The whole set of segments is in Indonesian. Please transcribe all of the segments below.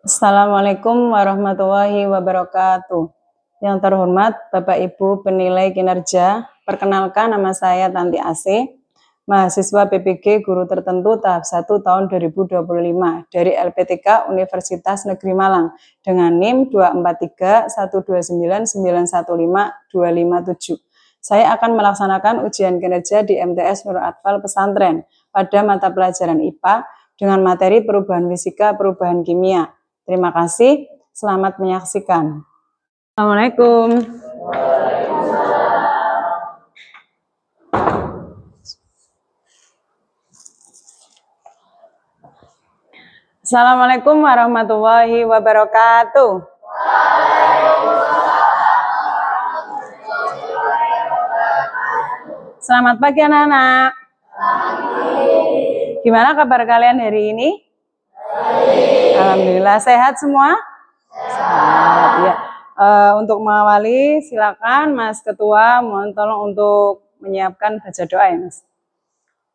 Assalamualaikum warahmatullahi wabarakatuh. Yang terhormat Bapak Ibu penilai kinerja, perkenalkan nama saya Tanti AC, mahasiswa PPG Guru Tertentu tahap 1 tahun 2025 dari LPTK Universitas Negeri Malang dengan NIM 243129915 Saya akan melaksanakan ujian kinerja di MTS Nurul Atfal Pesantren pada mata pelajaran IPA dengan materi perubahan fisika, perubahan kimia. Terima kasih, selamat menyaksikan. Assalamualaikum. Assalamualaikum warahmatullahi wabarakatuh. Selamat pagi anak-anak. Gimana kabar kalian hari ini? Alhamdulillah sehat semua? Sehat ya. Untuk mengawali silakan Mas Ketua mohon tolong untuk menyiapkan baca doa ya Mas.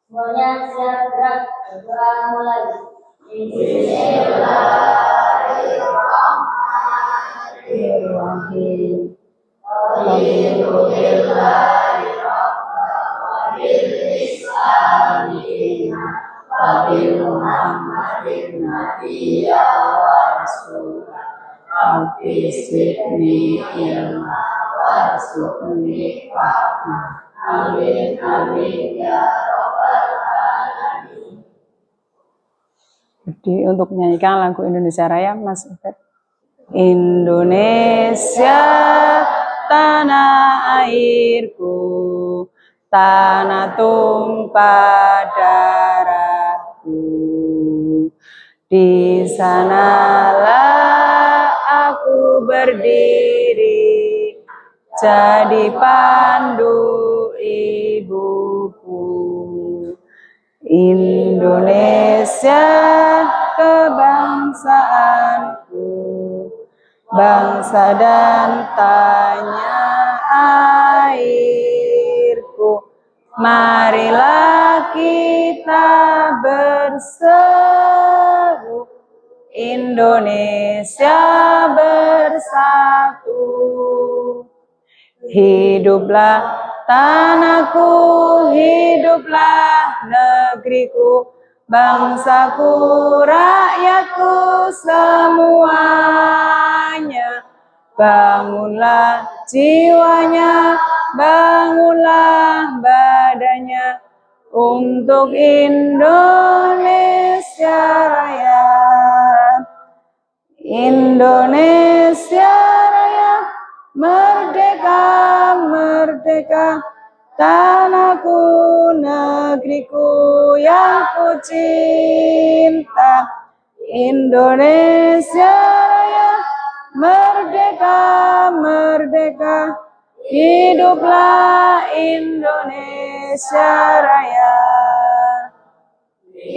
Semuanya siap gerak, berdoa mulai. Bismillahirrahmanirrahim. Amin amin ya rabbal alamin. Jadi untuk menyanyikan lagu Indonesia Raya Mas Ubed. Indonesia tanah airku, tanah tumpah darahku, di sanalah aku berdiri, jadi pandu ibuku. Indonesia kebangsaanku, bangsa dan tanah airku. Marilah kita berseru, Indonesia bersatu. Hiduplah tanahku, hiduplah negeriku, bangsaku, rakyatku semuanya. Bangunlah jiwanya, bangunlah badannya untuk Indonesia Raya. Indonesia Raya, merdeka, merdeka, tanahku, negeriku yang ku cinta. Indonesia Raya, merdeka, merdeka, hiduplah Indonesia Raya.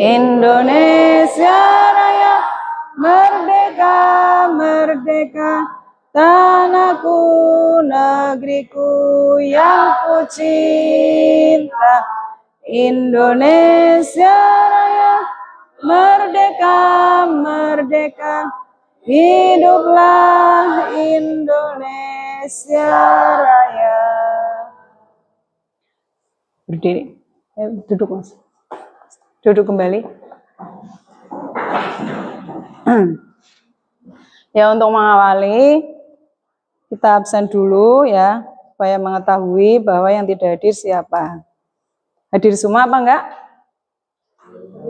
Indonesia Raya, merdeka, merdeka, tanahku, negeriku yang ku cinta. Indonesia Raya, merdeka, merdeka, hiduplah Indonesia Raya. Berdiri, duduk Mas. Duduk kembali. Ya, untuk mengawali kita absen dulu ya, supaya mengetahui bahwa yang tidak hadir siapa. Hadir semua apa enggak?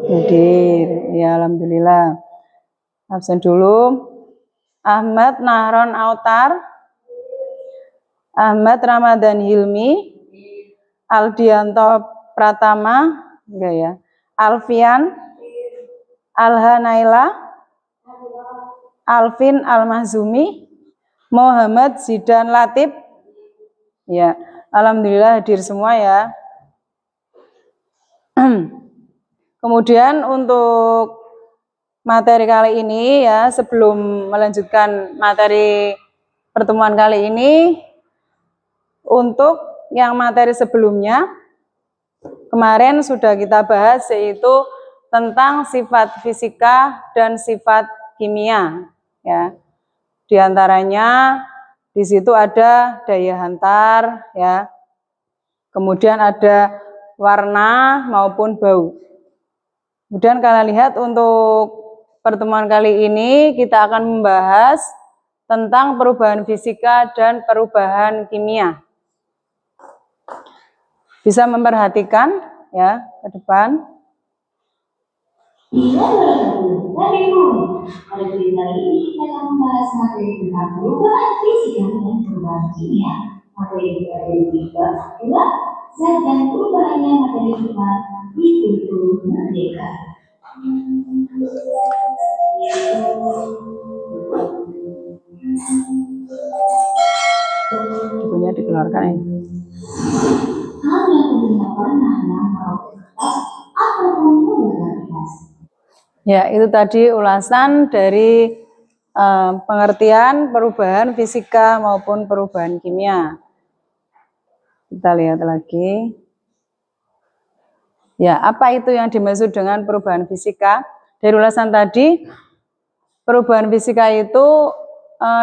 Hadir, ya alhamdulillah. Absen dulu. Ahmad Nahron Autar, Ahmad Ramadan Hilmi, Aldianto Pratama, enggak ya? Alfian, Alha Naila, Alvin Almahzumi, Muhammad Zidan Latif. Ya, alhamdulillah hadir semua ya. Kemudian untuk materi kali ini ya, sebelum melanjutkan materi pertemuan kali ini, untuk yang materi sebelumnya kemarin sudah kita bahas, yaitu tentang sifat fisika dan sifat kimia. ya. Di antaranya di situ ada daya hantar ya. Kemudian ada warna maupun bau. Kemudian kalian lihat untuk pertemuan kali ini kita akan membahas tentang perubahan fisika dan perubahan kimia. Bisa memperhatikan ya ke depan. Pada kali ini kita akan membahas materi tentang perubahan fisika dan perubahan kimia. Materi kita dari bab 2, zat dan perubahannya materi 4 di kultur merdeka. Bukunya dikeluarkan ya. Hal yang tidak pernah mau ataupun berbatas. Ya, itu tadi ulasan dari pengertian perubahan fisika maupun perubahan kimia. Kita lihat lagi. Ya, apa itu yang dimaksud dengan perubahan fisika? Dari ulasan tadi, perubahan fisika itu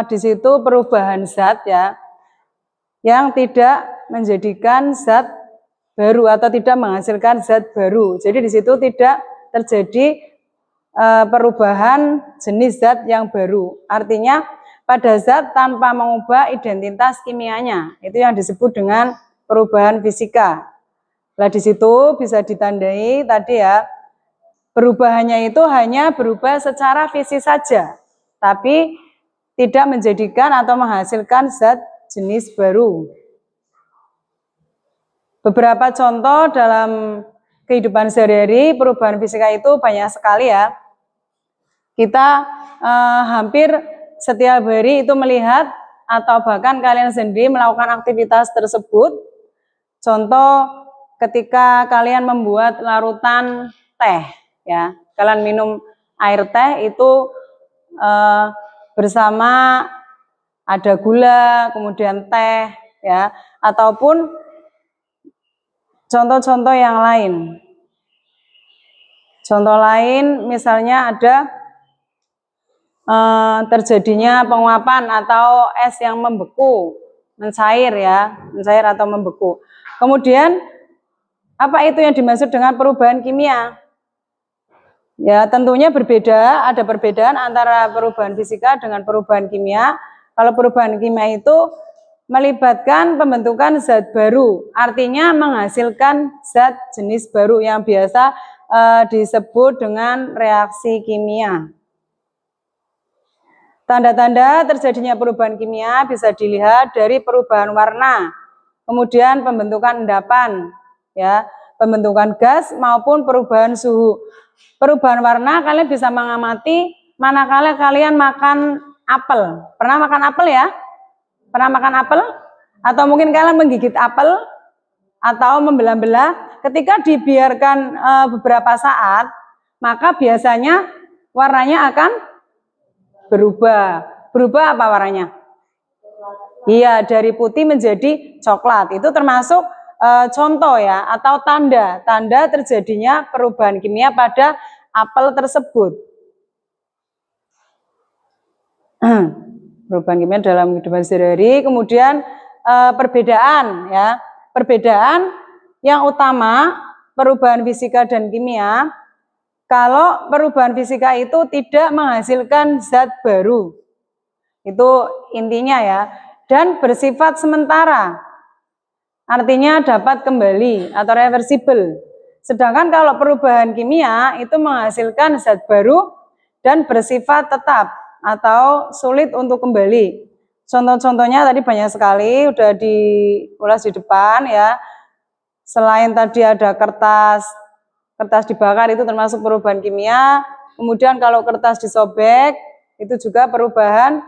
di situ perubahan zat ya, yang tidak menjadikan zat baru atau tidak menghasilkan zat baru. Jadi di situ tidak terjadi perubahan jenis zat yang baru. Artinya pada zat tanpa mengubah identitas kimianya. Itu yang disebut dengan perubahan fisika. Nah di situ bisa ditandai tadi ya, perubahannya itu hanya berubah secara fisik saja, tapi tidak menjadikan atau menghasilkan zat jenis baru. Beberapa contoh dalam kehidupan sehari-hari perubahan fisika itu banyak sekali ya. Kita hampir setiap hari itu melihat atau bahkan kalian sendiri melakukan aktivitas tersebut. Contoh ketika kalian membuat larutan teh ya, kalian minum air teh itu bersama ada gula, kemudian teh ya, ataupun contoh-contoh yang lain. Contoh lain misalnya ada terjadinya penguapan atau es yang membeku, mencair ya, mencair atau membeku. Kemudian apa itu yang dimaksud dengan perubahan kimia? Ya tentunya berbeda, ada perbedaan antara perubahan fisika dengan perubahan kimia. Kalau perubahan kimia itu melibatkan pembentukan zat baru, artinya menghasilkan zat jenis baru yang biasa disebut dengan reaksi kimia. Tanda-tanda terjadinya perubahan kimia bisa dilihat dari perubahan warna, kemudian pembentukan endapan, ya, pembentukan gas maupun perubahan suhu. Perubahan warna kalian bisa mengamati manakala kalian makan apel. Pernah makan apel ya? Pernah makan apel? Atau mungkin kalian menggigit apel atau membelah-belah. Ketika dibiarkan beberapa saat, maka biasanya warnanya akan berubah. Berubah apa warnanya? Iya, dari putih menjadi coklat. Itu termasuk contoh ya, atau tanda terjadinya perubahan kimia pada apel tersebut. Perubahan kimia dalam kehidupan sehari-hari. Kemudian perbedaan ya, perbedaan yang utama perubahan fisika dan kimia. Kalau perubahan fisika itu tidak menghasilkan zat baru, itu intinya ya, dan bersifat sementara, artinya dapat kembali atau reversible. Sedangkan kalau perubahan kimia itu menghasilkan zat baru dan bersifat tetap atau sulit untuk kembali. Contoh-contohnya tadi banyak sekali, udah diulas di depan ya. Selain tadi ada kertas dibakar itu termasuk perubahan kimia. Kemudian kalau kertas disobek itu juga perubahan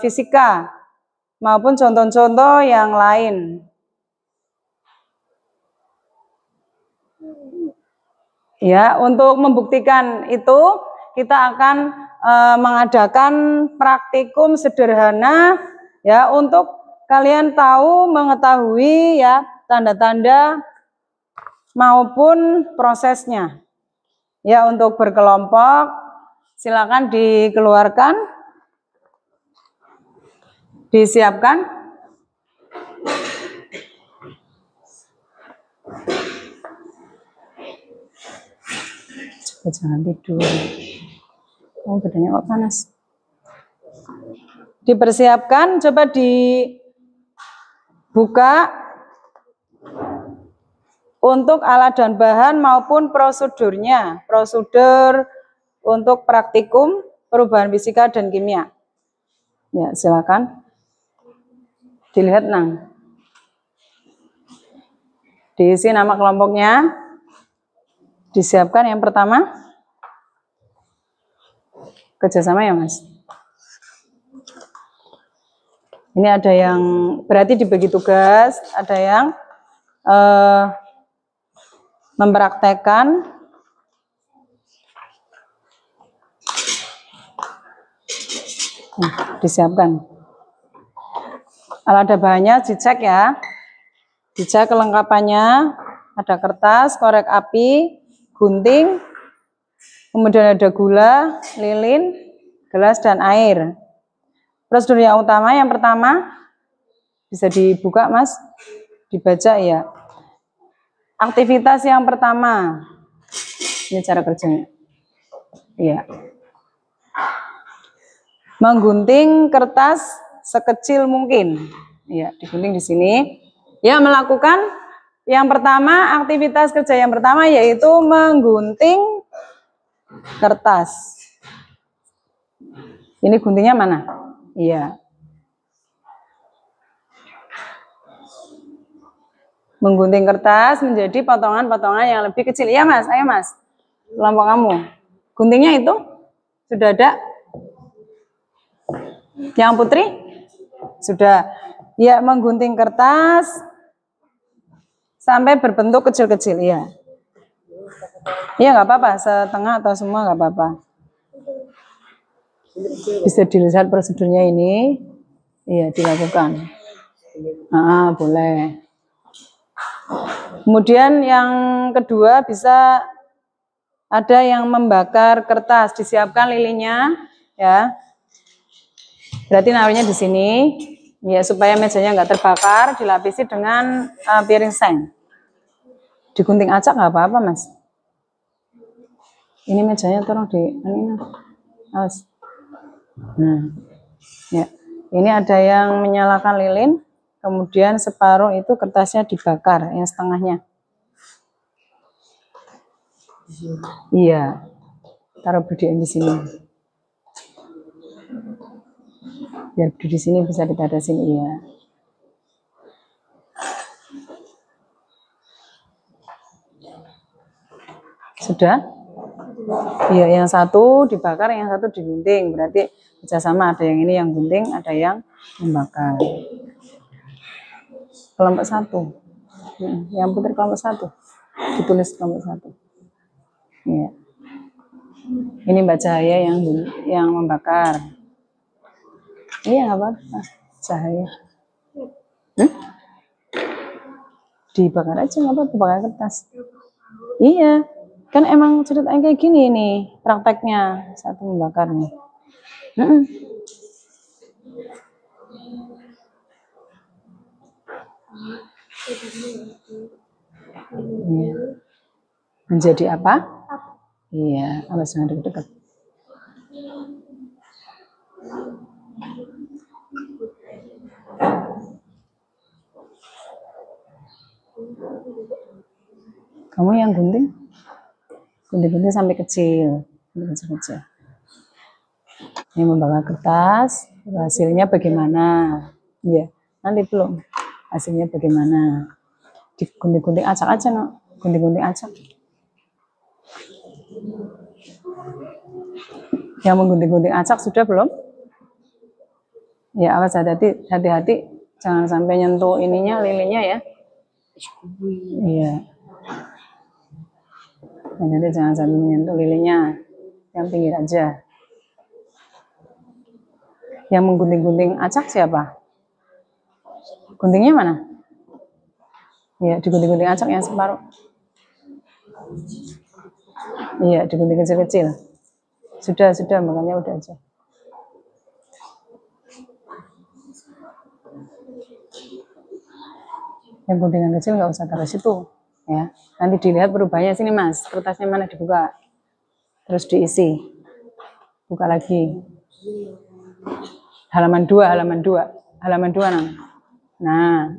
fisika maupun contoh-contoh yang lain. Ya, untuk membuktikan itu kita akan mengadakan praktikum sederhana ya untuk kalian tahu mengetahui ya tanda-tanda maupun prosesnya. Ya, untuk berkelompok silakan dikeluarkan Disiapkan. Coba jangan tidur. Oh, badannya kok panas. Dipersiapkan, coba dibuka untuk alat dan bahan maupun prosedurnya. Prosedur untuk praktikum perubahan fisika dan kimia. Ya, silakan. Dilihat, Nang. Diisi nama kelompoknya. Disiapkan yang pertama. Kerjasama ya, Mas. Ini ada yang berarti dibagi tugas, ada yang mempraktekkan. Disiapkan. Kalau ada bahannya dicek ya. Dicek kelengkapannya. Ada kertas, korek api, gunting, kemudian ada gula, lilin, gelas, dan air. Prosedur yang utama, yang pertama, bisa dibuka, Mas, dibaca ya. Aktivitas yang pertama, ini cara kerjanya. Iya. Menggunting kertas sekecil mungkin. Ya, digunting di sini. Ya, melakukan yang pertama, aktivitas kerja yang pertama yaitu menggunting kertas. Ini guntingnya mana? Iya. Menggunting kertas menjadi potongan-potongan yang lebih kecil. Iya, Mas, ayo, Mas. Kelompok kamu. Guntingnya itu sudah ada? Yang Putri? Sudah. Ya, menggunting kertas sampai berbentuk kecil-kecil. Iya. Iya, nggak apa-apa. Setengah atau semua nggak apa-apa. Bisa dilihat prosedurnya ini. Iya, dilakukan. Boleh. Kemudian yang kedua bisa ada yang membakar kertas. Disiapkan lilinnya, ya. Berarti naruhnya di sini, ya, supaya mejanya nggak terbakar. Dilapisi dengan piring seng. Digunting acak nggak apa-apa, Mas. Ini mejanya tolong awas. Nah, ya. Ini ada yang menyalakan lilin, kemudian separuh itu kertasnya dibakar, yang setengahnya. Iya, taruh berdiri di sini. Biar berdiri di sini bisa ditaruh sini, iya. Sudah? Iya, yang satu dibakar, yang satu digunting. Berarti kerjasama, ada yang ini yang gunting, ada yang membakar. Kelompok 1. Yang Putri kelompok 1. Ditulis kelompok 1. Iya. Ini Mbak Cahaya yang membakar. Iya, nggak apa-apa. Cahaya. Dibakar aja, nggak apa-apa, pakai kertas. Iya. Kan emang ceritanya kayak gini nih prakteknya, satu membakar nih. Iya. Menjadi apa? Iya, awas jangan dekat-dekat. Kamu yang gunting? Gunting-gunting sampai kecil. Kecil-kecil. Ini membakar kertas, hasilnya bagaimana? Iya, nanti belum. Hasilnya bagaimana? Digunting-gunting acak aja, no. Gunting-gunting acak. Yang menggunting-gunting acak sudah belum? Ya, awas hati-hati, jangan sampai nyentuh ininya, lilinnya ya. Iya. Nanti jangan sampai menyentuh lilinnya, yang pinggir aja. Yang menggunting-gunting acak siapa? Guntingnya mana? Iya, digunting-gunting acak yang separuh. Iya, digunting kecil-kecil. Sudah, makanya udah aja. Yang guntingan kecil nggak usah taruh situ, ya. Nanti dilihat perubahannya. Sini Mas, kertasnya mana dibuka, terus diisi, buka lagi. Halaman 2, halaman 2, halaman 2 Nah,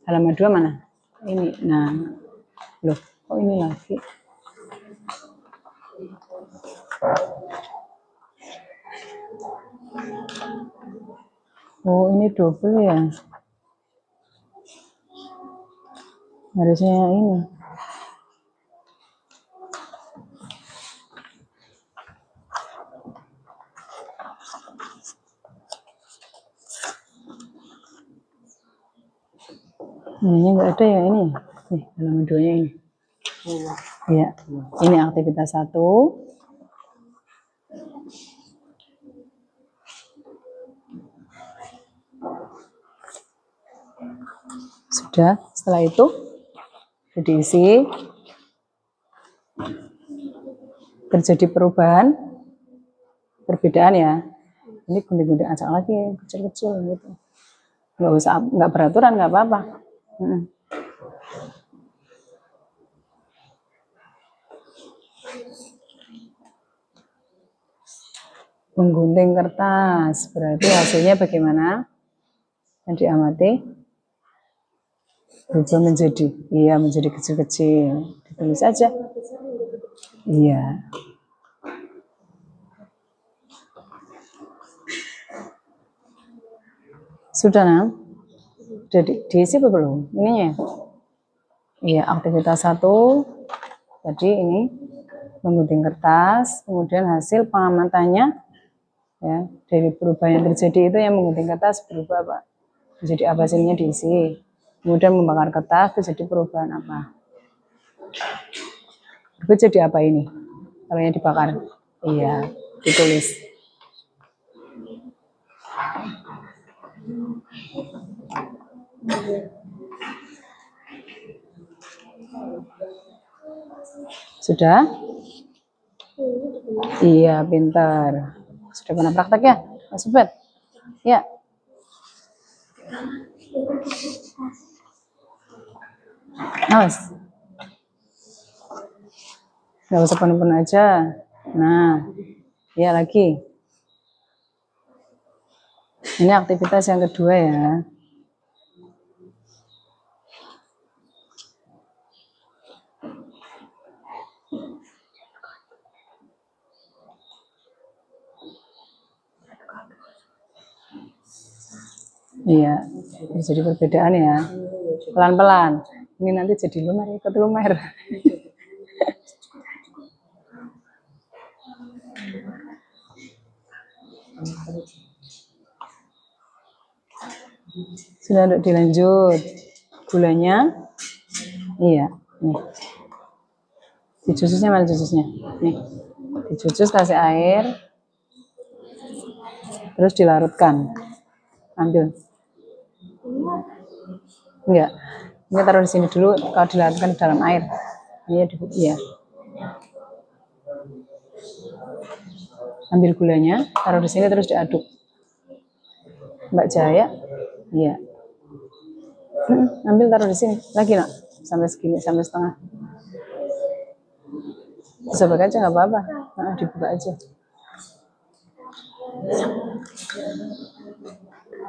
halaman 2 mana? Ini. Nah, loh, kok ini lagi? Oh, ini double ya. Harusnya ini. Ininya nggak ada ya ini. Nih, halaman 2-nya ini. Iya. Ini aktivitas 1. Sudah, setelah itu diisi. Terjadi perubahan, perbedaan ya. Ini gunting-gunting acak lagi, kecil-kecil gitu. Nggak usah, nggak beraturan, nggak apa-apa. Menggunting kertas, berarti hasilnya bagaimana? Yang diamati berubah menjadi, iya, menjadi kecil-kecil. Ditulis aja. Iya. Sudah, Nam? Sudah diisi apa belum? Ininya? Iya, aktivitas 1. Tadi ini menggunting kertas, kemudian hasil pengamatannya ya, dari perubahan yang terjadi itu yang menggunting kertas berubah apa? Menjadi apa, hasilnya diisi. Kemudian membakar kertas terjadi perubahan apa? Berubah jadi apa ini? Kalau yang dibakar? Iya, ditulis. Sudah? Iya, pintar. Sudah pernah praktek ya, Mas Ubed? Ya. Mas. Nggak usah penuh-penuh aja. Nah, ya lagi. Ini aktivitas yang kedua ya. Iya, jadi perbedaan ya. Pelan-pelan. Ini nanti jadi lumer, ikut lumer. Sudah, untuk dilanjut. Gulanya, iya, nih. Dijusisnya mana jusisnya? Nih, dijus, kasih air, terus dilarutkan. Ambil. Enggak, ini taruh di sini dulu. Kalau dilarutkan di dalam air, iya, iya. Ambil gulanya, taruh di sini terus diaduk. Mbak Jaya, iya. Ambil, taruh di sini lagi, nak, sampai segini, sampai setengah. Bisa buka aja, nggak apa-apa. Nah, dibuka aja.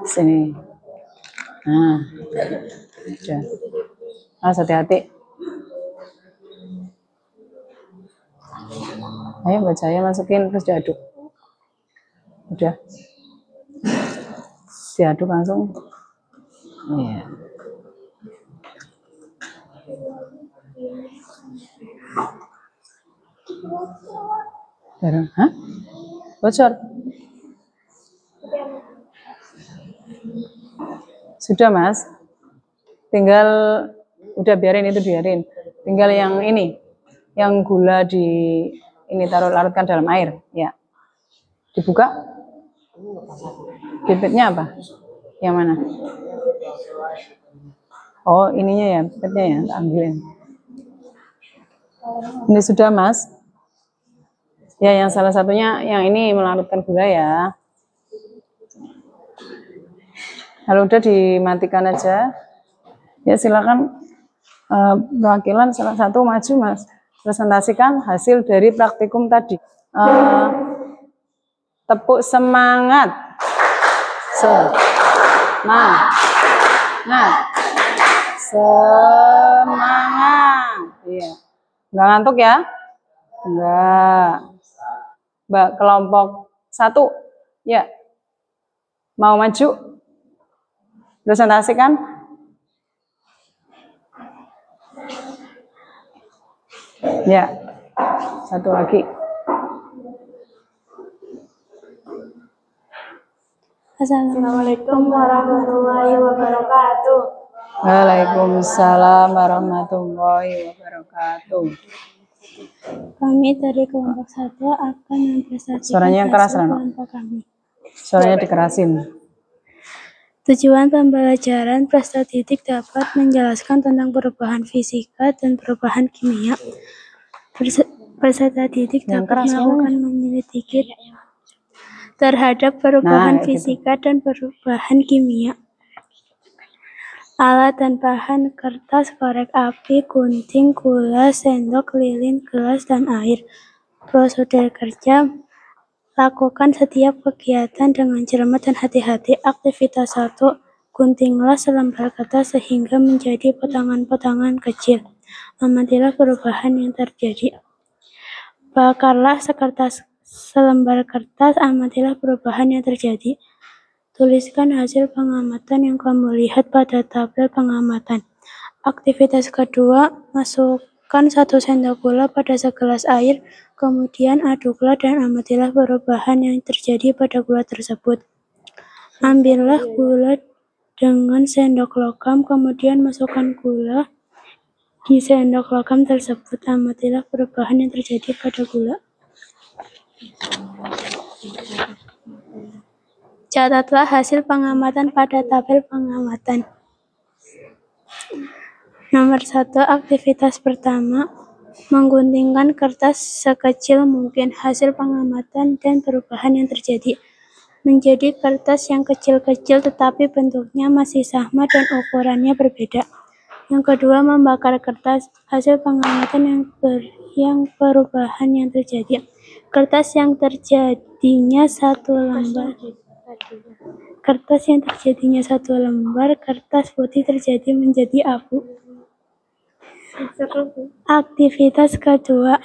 Sini. Nah, udah. Harus hati-hati. Ayo Mbak Jaya masukin terus diaduk. Udah. Diaduk langsung. Iya. Hah? Bocor? Sudah, Mas. Tinggal, udah biarin itu, biarin. Tinggal yang ini, yang gula di ini taruh, larutkan dalam air, ya. Dibuka. Pipetnya apa? Yang mana? Oh, ininya ya, pipetnya ya, ambilin. Ini sudah, Mas. Ya, yang salah satunya yang ini melarutkan gula ya. Kalau udah dimatikan aja. Ya silakan perwakilan salah satu maju Mas, presentasikan hasil dari praktikum tadi. Tepuk semangat. Semangat. Iya. Enggak ngantuk ya? Enggak. Mbak kelompok 1. Ya. Mau maju? Presentasikan. Ya. Satu lagi. Assalamualaikum warahmatullahi wabarakatuh. Waalaikumsalam warahmatullahi wabarakatuh. Kami dari kelompok 1 akan mempresentasikan Suaranya yang keras, Rano. kelompok kami. Suaranya dikerasin. Tujuan pembelajaran prastatistik dapat menjelaskan tentang perubahan fisika dan perubahan kimia. Prastatistik dapat melakukan menyelidiki terhadap perubahan fisika dan perubahan kimia. Alat dan bahan: kertas, korek api, gunting, gula, sendok, lilin, gelas, dan air. Prosedur kerja: lakukan setiap kegiatan dengan cermat dan hati-hati. Aktivitas 1. Guntinglah selembar kertas sehingga menjadi potongan-potongan kecil. Amatilah perubahan yang terjadi. Bakarlah selembar kertas, amatilah perubahan yang terjadi. Tuliskan hasil pengamatan yang kamu lihat pada tabel pengamatan. Aktivitas kedua, masukkan 1 sendok gula pada segelas air, kemudian aduklah dan amatilah perubahan yang terjadi pada gula tersebut. Ambillah gula dengan sendok logam, kemudian masukkan gula di sendok logam tersebut. Amatilah perubahan yang terjadi pada gula. Catatlah hasil pengamatan pada tabel pengamatan. Nomor 1, aktivitas pertama, mengguntingkan kertas sekecil mungkin. Hasil pengamatan dan perubahan yang terjadi: menjadi kertas yang kecil-kecil tetapi bentuknya masih sama dan ukurannya berbeda. Yang kedua, membakar kertas. Hasil pengamatan yang perubahan yang terjadi: kertas yang terjadinya satu lembar kertas putih terjadi menjadi abu. Aktivitas kedua,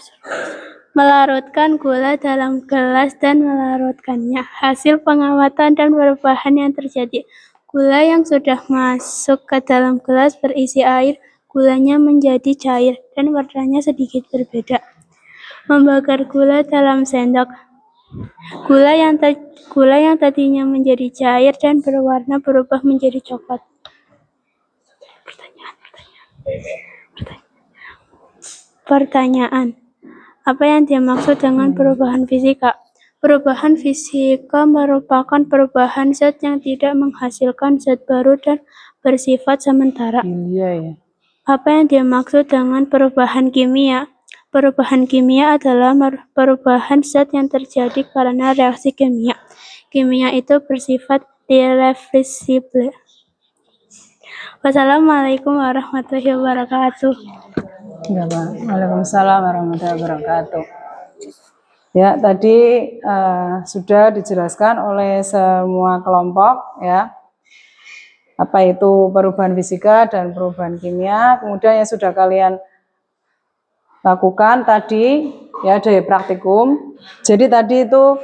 melarutkan gula dalam gelas dan melarutkannya. Hasil pengamatan dan perubahan yang terjadi: gula yang sudah masuk ke dalam gelas berisi air, gulanya menjadi cair dan warnanya sedikit berbeda. Membakar gula dalam sendok. Gula yang tadinya menjadi cair dan berwarna berubah menjadi coklat. Pertanyaan. Apa yang dimaksud dengan perubahan fisika? Perubahan fisika merupakan perubahan zat yang tidak menghasilkan zat baru dan bersifat sementara. Apa yang dimaksud dengan perubahan kimia? Perubahan kimia adalah perubahan zat yang terjadi karena reaksi kimia. Kimia itu bersifat irreversible. Wassalamualaikum warahmatullahi wabarakatuh. Waalaikumsalam warahmatullahi wabarakatuh. Ya, tadi sudah dijelaskan oleh semua kelompok ya. Apa itu perubahan fisika dan perubahan kimia. Kemudian yang sudah kalian lakukan tadi ya dari praktikum. Jadi tadi itu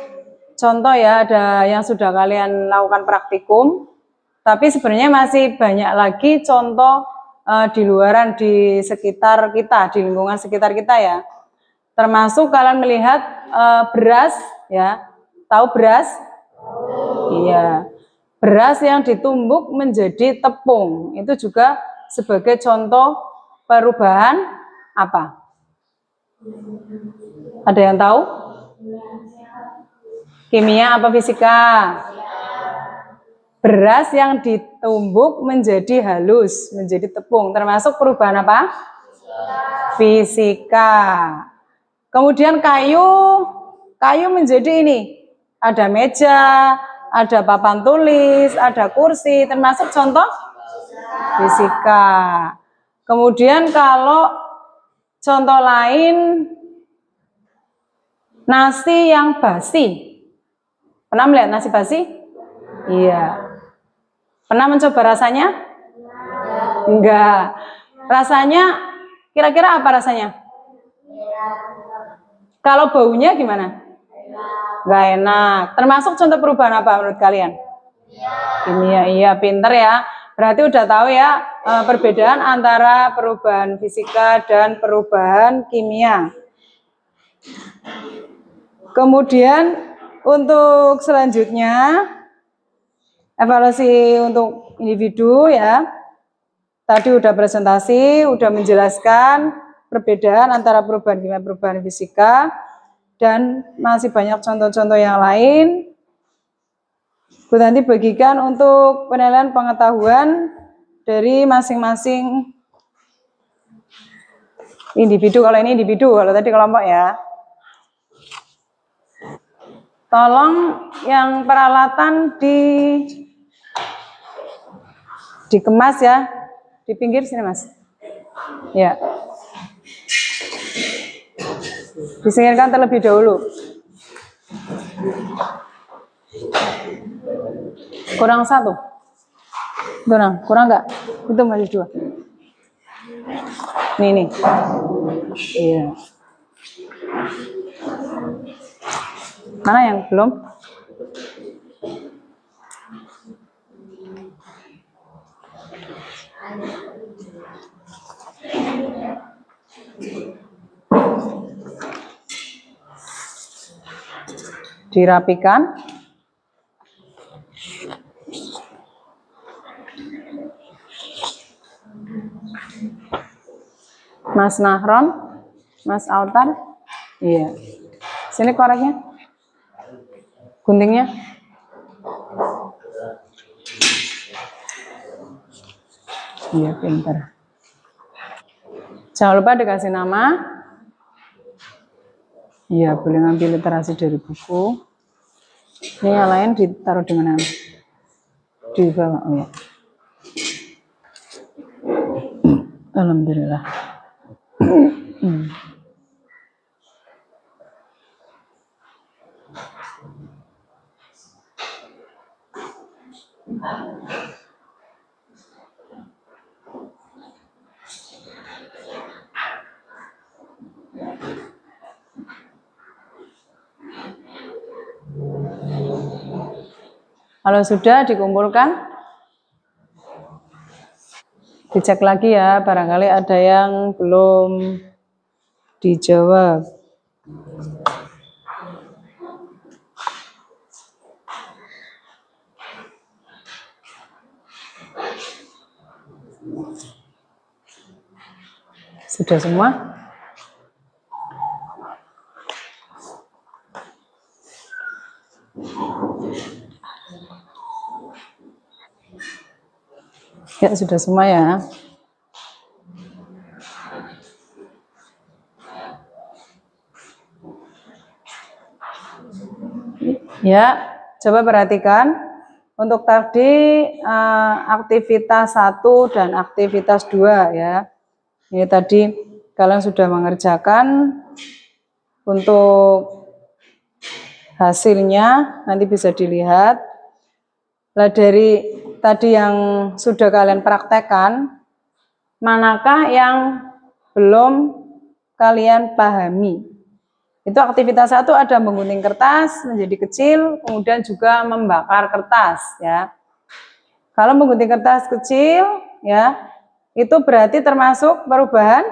contoh ya, ada yang sudah kalian lakukan praktikum, tapi sebenarnya masih banyak lagi contoh di luaran, di sekitar kita, di lingkungan sekitar kita ya. Termasuk kalian melihat beras ya, tahu beras? Iya, beras yang ditumbuk menjadi tepung, itu juga sebagai contoh perubahan apa? Ada yang tahu? Kimia apa fisika? Beras yang ditumbuk menjadi halus, menjadi tepung, termasuk perubahan apa? Fisika. Kemudian kayu menjadi ini, ada meja, ada papan tulis, ada kursi, termasuk contoh fisika. Kemudian kalau contoh lain, nasi yang basi. Pernah melihat nasi basi? Iya. Pernah mencoba rasanya? Enggak. Rasanya, kira-kira apa rasanya? Kalau baunya gimana? Enggak enak. Termasuk contoh perubahan apa menurut kalian? Kimia. Iya, pinter ya. Berarti udah tahu ya perbedaan antara perubahan fisika dan perubahan kimia. Kemudian untuk selanjutnya evaluasi untuk individu ya. Tadi udah presentasi, udah menjelaskan perbedaan antara perubahan kimia dan perubahan fisika, dan masih banyak contoh-contoh yang lain. Bu nanti bagikan untuk penilaian pengetahuan dari masing-masing individu. Kalau ini individu, kalau tadi kelompok ya. Tolong yang peralatan dikemas ya. Di pinggir sini Mas. Ya. Disingkirkan terlebih dahulu. Kurang satu. Kurang enggak? Itu masih dua. Nih. Iya. Mana yang belum? Dirapikan. Mas Nahron, Mas Altar, iya. Sini koreknya, guntingnya. Iya, pintar. Jangan lupa dikasih nama. Iya, boleh ngambil literasi dari buku. Ini yang lain ditaruh di mana? Di bawah, oh ya. Alhamdulillah. Kalau sudah dikumpulkan, dicek lagi ya, barangkali ada yang belum dijawab. Sudah semua? Ya, sudah semua ya. Ya, coba perhatikan. Untuk tadi aktivitas 1 dan aktivitas 2 ya. Ini tadi kalian sudah mengerjakan. Untuk hasilnya nanti bisa dilihat. Nah, dari tadi yang sudah kalian praktekkan, manakah yang belum kalian pahami? Itu aktivitas 1 ada menggunting kertas menjadi kecil, kemudian juga membakar kertas ya. Kalau menggunting kertas kecil ya, itu berarti termasuk perubahan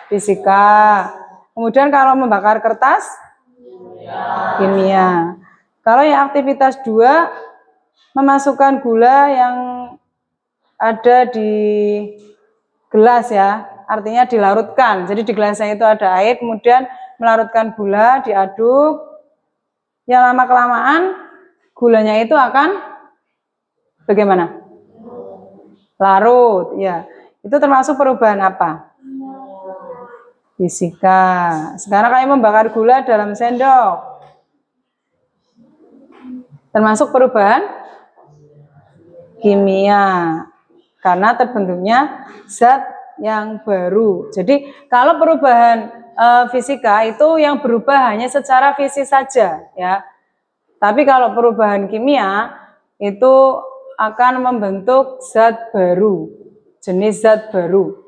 fisika. Kemudian kalau membakar kertas kimia. Kalau yang aktivitas 2 memasukkan gula yang ada di gelas ya. Artinya dilarutkan. Jadi di gelasnya itu ada air, kemudian melarutkan gula, diaduk. Yang lama-kelamaan gulanya itu akan bagaimana? Larut, ya. Itu termasuk perubahan apa? Fisika. Sekarang kalian membakar gula dalam sendok. Termasuk perubahan kimia karena terbentuknya zat yang baru. Jadi kalau perubahan fisika itu yang berubah hanya secara fisik saja ya. Tapi kalau perubahan kimia itu akan membentuk zat baru, jenis zat baru.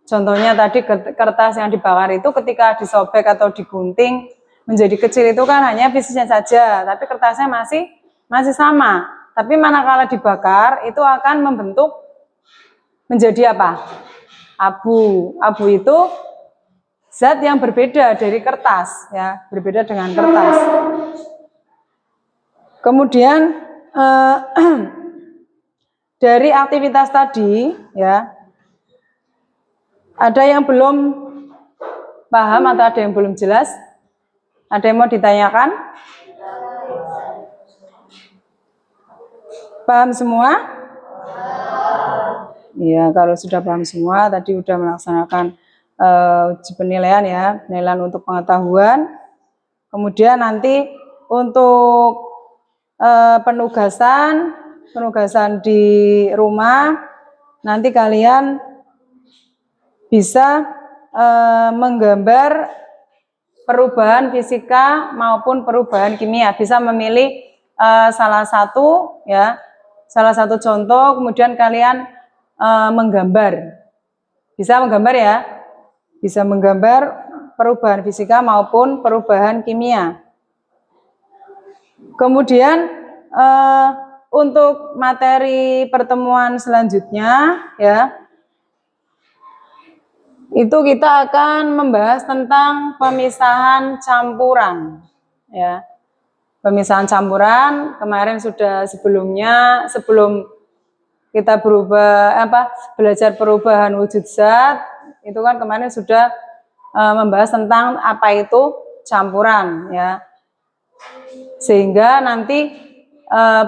Contohnya tadi kertas yang dibakar itu ketika disobek atau digunting menjadi kecil itu kan hanya fisiknya saja, tapi kertasnya masih sama. Tapi manakala dibakar itu akan membentuk menjadi apa? Abu. Abu itu zat yang berbeda dari kertas ya, berbeda dengan kertas. Kemudian dari aktivitas tadi ya, ada yang belum paham atau ada yang belum jelas? Ada yang mau ditanyakan? Paham semua? Ya, kalau sudah paham semua, tadi sudah melaksanakan uji penilaian ya, penilaian untuk pengetahuan. Kemudian nanti untuk penugasan di rumah, nanti kalian bisa menggambar perubahan fisika maupun perubahan kimia. Bisa memilih salah satu ya, salah satu contoh, kemudian kalian menggambar. Bisa menggambar ya? Bisa menggambar perubahan fisika maupun perubahan kimia. Kemudian untuk materi pertemuan selanjutnya ya, itu kita akan membahas tentang pemisahan campuran ya. Pemisahan campuran kemarin sudah sebelum kita belajar perubahan wujud zat, itu kan kemarin sudah membahas tentang apa itu campuran ya. Sehingga nanti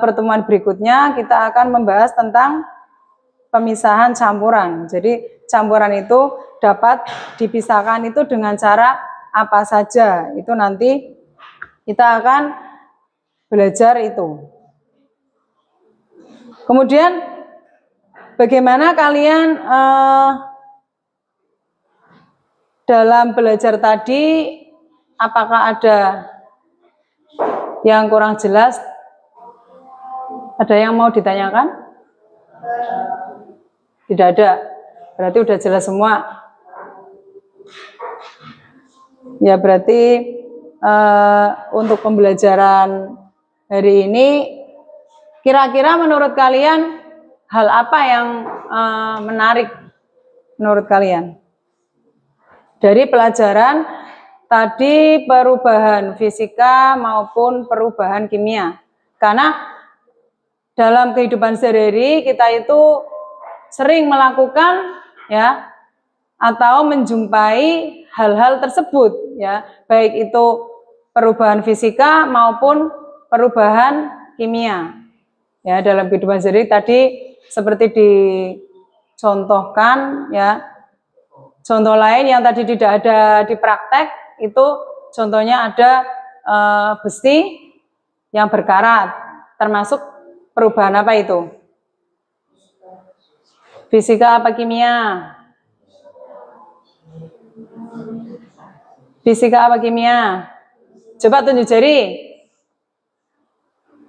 pertemuan berikutnya kita akan membahas tentang pemisahan campuran. Jadi campuran itu dapat dipisahkan itu dengan cara apa saja. Itu nanti kita akan belajar itu. Kemudian bagaimana kalian dalam belajar tadi, apakah ada yang kurang jelas? Ada yang mau ditanyakan? Tidak ada. Berarti udah jelas semua. Ya berarti untuk pembelajaran hari ini kira-kira menurut kalian hal apa yang menarik menurut kalian dari pelajaran tadi perubahan fisika maupun perubahan kimia? Karena dalam kehidupan sehari-hari kita itu sering melakukan ya atau menjumpai hal-hal tersebut ya, baik itu perubahan fisika maupun perubahan kimia. Ya, dalam kehidupan sehari tadi seperti dicontohkan ya. Contoh lain yang tadi tidak ada di praktek itu contohnya ada besi yang berkarat, termasuk perubahan apa itu? Fisika apa kimia? Fisika apa kimia? Coba tunjuk jari.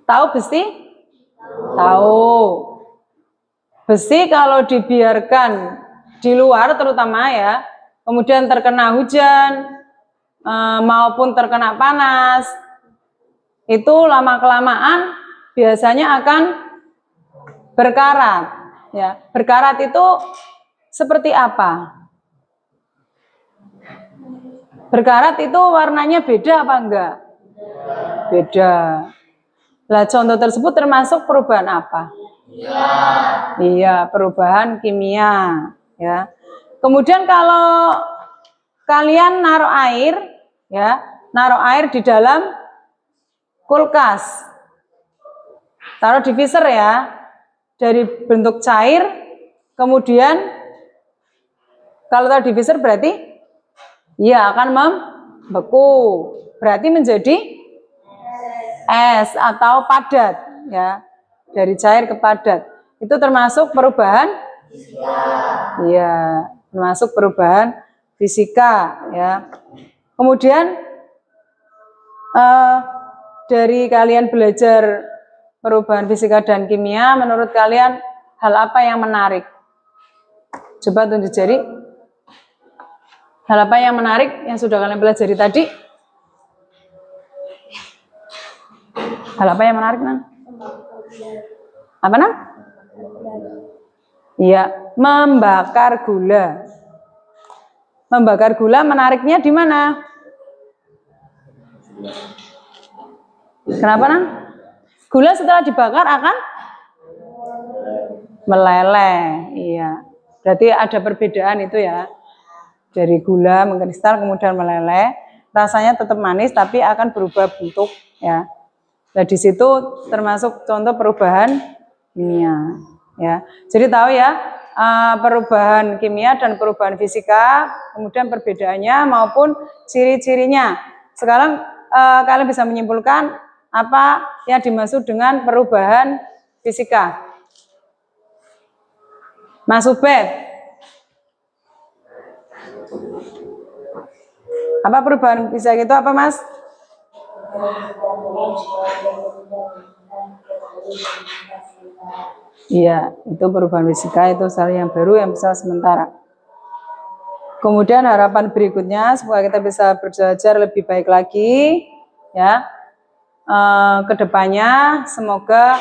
Tahu besi? Tahu. Besi kalau dibiarkan di luar terutama ya, kemudian terkena hujan maupun terkena panas, itu lama-kelamaan biasanya akan berkarat. Ya, berkarat itu seperti apa? Berkarat itu warnanya beda apa enggak? Beda. Lah contoh tersebut termasuk perubahan apa? Iya, perubahan kimia. Ya. Kemudian kalau kalian naruh air, ya, naruh air di dalam kulkas, taruh di freezer ya, dari bentuk cair, kemudian kalau taruh di freezer berarti ya akan membeku, berarti menjadi es atau padat ya, dari cair ke padat. Itu termasuk perubahan? Iya, termasuk perubahan fisika ya. Kemudian dari kalian belajar perubahan fisika dan kimia, menurut kalian hal apa yang menarik? Coba tunjuk jari. Hal apa yang menarik yang sudah kalian pelajari tadi? Hal apa yang menarik, Nang? Apa, Nang? Iya, membakar gula. Membakar gula menariknya di mana? Kenapa, Nang? Gula setelah dibakar akan meleleh. Iya. Berarti ada perbedaan itu ya. Dari gula mengkristal kemudian meleleh, rasanya tetap manis tapi akan berubah bentuk ya. Nah, di situ termasuk contoh perubahan kimia ya. Jadi tahu ya, perubahan kimia dan perubahan fisika, kemudian perbedaannya maupun ciri-cirinya. Sekarang kalian bisa menyimpulkan apa yang dimaksud dengan perubahan fisika. Mas Ubed, apa perubahan fisika itu apa, Mas? Iya, itu perubahan fisika, itu hal yang baru yang bisa sementara. Kemudian harapan berikutnya supaya kita bisa belajar lebih baik lagi ya. Kedepannya semoga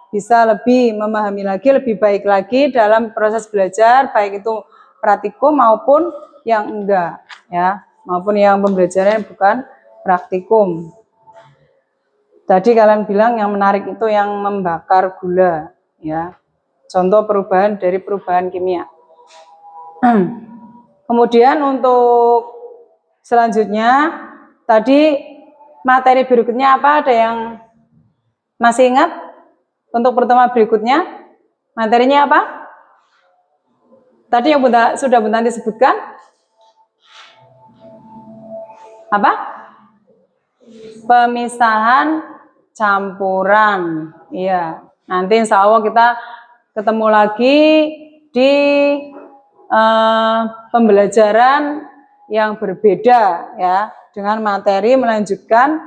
bisa lebih memahami lagi, lebih baik lagi dalam proses belajar, baik itu praktikum maupun yang enggak ya, maupun yang pembelajaran bukan praktikum. Tadi kalian bilang yang menarik itu yang membakar gula ya. Contoh perubahan dari perubahan kimia. Kemudian untuk selanjutnya tadi materi berikutnya apa? Ada yang masih ingat? Untuk pertemuan berikutnya materinya apa? Tadi yang sudah Bunda disebutkan apa? Pemisahan campuran. Iya, nanti insya Allah kita ketemu lagi di pembelajaran yang berbeda ya, dengan materi melanjutkan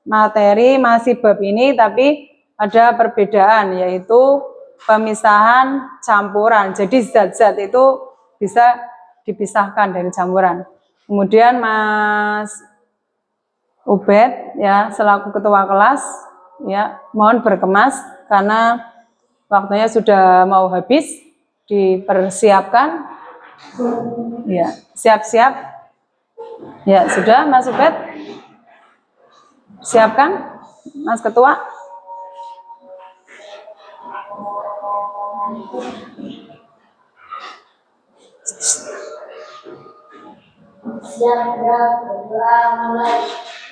materi masih bab ini tapi ada perbedaan yaitu pemisahan campuran. Jadi zat-zat itu bisa dipisahkan dari campuran. Kemudian Mas Ubed ya selaku ketua kelas ya mohon berkemas karena waktunya sudah mau habis, dipersiapkan ya, siap-siap ya. Sudah Mas Ubed siapkan, Mas ketua. Siap gerak, berdoa mulai.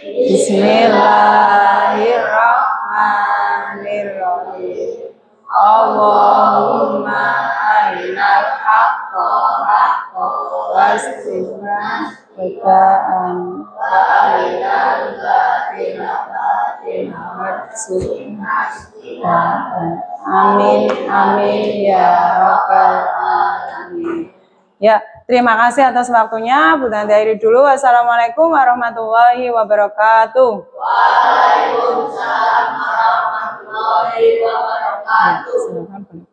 Bismillahirrahmanirrahim. Allahumma arinal haqqa haqqa wasrifna bida'an wa arinal batina batina warzuqna istibaan. Amin amin ya rabbal alamin. Ya, terima kasih atas waktunya. Bunda akhiri dulu. Wassalamualaikum warahmatullahi wabarakatuh. Waalaikumsalam warahmatullahi wabarakatuh. Ya, silakan.